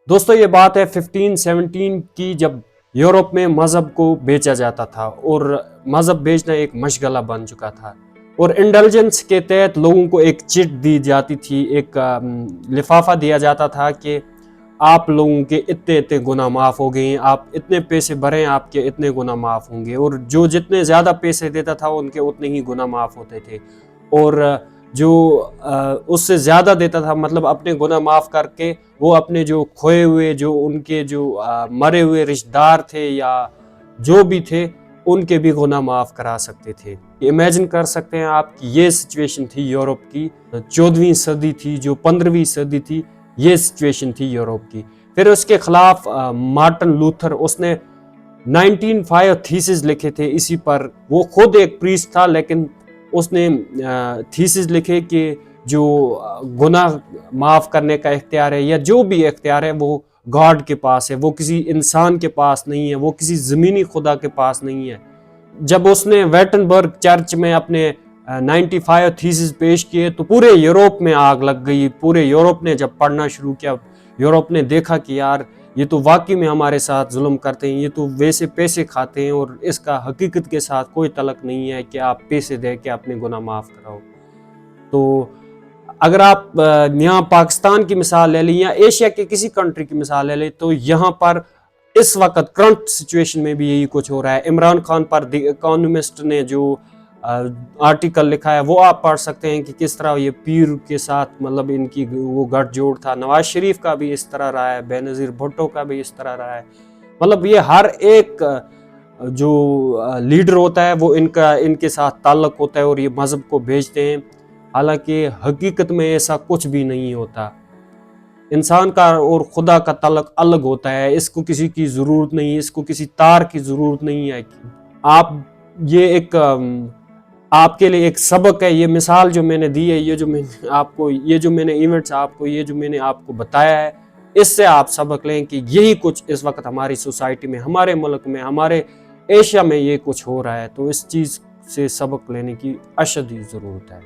دوستو یہ بات ہے 1517 کی، جب یورپ میں مذہب کو بیچا جاتا تھا اور مذہب بیچنا ایک مشغلہ بن چکا تھا، اور انڈلجنس کے تحت لوگوں کو ایک چٹ دی جاتی تھی، ایک لفافہ دیا جاتا تھا کہ آپ لوگوں کے اتنے گناہ معاف ہو گئے ہیں، آپ اتنے پیسے بھریں آپ کے اتنے گناہ معاف ہوں گے، اور جو جتنے زیادہ پیسے دیتا تھا ان کے اتنے ہی گناہ معاف ہوتے تھے، اور جو اس سے زیادہ دیتا تھا مطلب اپنے گناہ معاف کر کے وہ اپنے جو کھوئے ہوئے، جو ان کے جو مرے ہوئے رشتہ دار تھے یا جو بھی تھے ان کے بھی گناہ معاف کرا سکتے تھے۔ امیجن کر سکتے ہیں آپ کی یہ سچویشن تھی یورپ کی، 14ویں صدی تھی، جو 15ویں صدی تھی، یہ سچویشن تھی یورپ کی۔ پھر اس کے خلاف مارٹن لوتھر، اس نے 1905 تھیسز لکھے تھے اسی پر۔ وہ خود ایک پریسٹ تھا لیکن اس نے تھیسز لکھے کہ جو گناہ معاف کرنے کا اختیار ہے یا جو بھی اختیار ہے وہ گاڈ کے پاس ہے، وہ کسی انسان کے پاس نہیں ہے، وہ کسی زمینی خدا کے پاس نہیں ہے۔ جب اس نے ویٹنبرگ چرچ میں اپنے 95 تھیسز پیش کیے تو پورے یورپ میں آگ لگ گئی۔ پورے یورپ نے جب پڑھنا شروع کیا، یورپ نے دیکھا کہ یار یہ تو واقعی میں ہمارے ساتھ ظلم کرتے ہیں، یہ تو ویسے پیسے کھاتے ہیں اور اس کا حقیقت کے ساتھ کوئی تعلق نہیں ہے کہ آپ پیسے دے کے اپنے گناہ معاف کراؤ۔ تو اگر آپ یہاں پاکستان کی مثال لے لیں یا ایشیا کے کسی کنٹری کی مثال لے لیں تو یہاں پر اس وقت کرنٹ سچویشن میں بھی یہی کچھ ہو رہا ہے۔ عمران خان پر دی اکانومسٹ نے جو آرٹیکل لکھا ہے وہ آپ پڑھ سکتے ہیں کہ کس طرح یہ پیر کے ساتھ مطلب ان کی وہ گٹھ جوڑ تھا۔ نواز شریف کا بھی اس طرح رہا ہے، بے نظیر بھٹو کا بھی اس طرح رہا ہے۔ مطلب یہ ہر ایک جو لیڈر ہوتا ہے وہ ان کے ساتھ تعلق ہوتا ہے اور یہ مذہب کو بھیجتے ہیں، حالانکہ حقیقت میں ایسا کچھ بھی نہیں ہوتا۔ انسان کا اور خدا کا تعلق الگ ہوتا ہے، اس کو کسی کی ضرورت نہیں، اس کو کسی تار کی ضرورت نہیں ہے۔ آپ یہ ایک آپ کے لیے ایک سبق ہے، یہ مثال جو میں نے دی ہے، یہ جو میں نے آپ کو ایونٹس یہ جو میں نے آپ کو بتایا ہے، اس سے آپ سبق لیں کہ یہی کچھ اس وقت ہماری سوسائٹی میں، ہمارے ملک میں، ہمارے ایشیا میں یہ کچھ ہو رہا ہے۔ تو اس چیز سے سبق لینے کی اشد ہی ضرورت ہے۔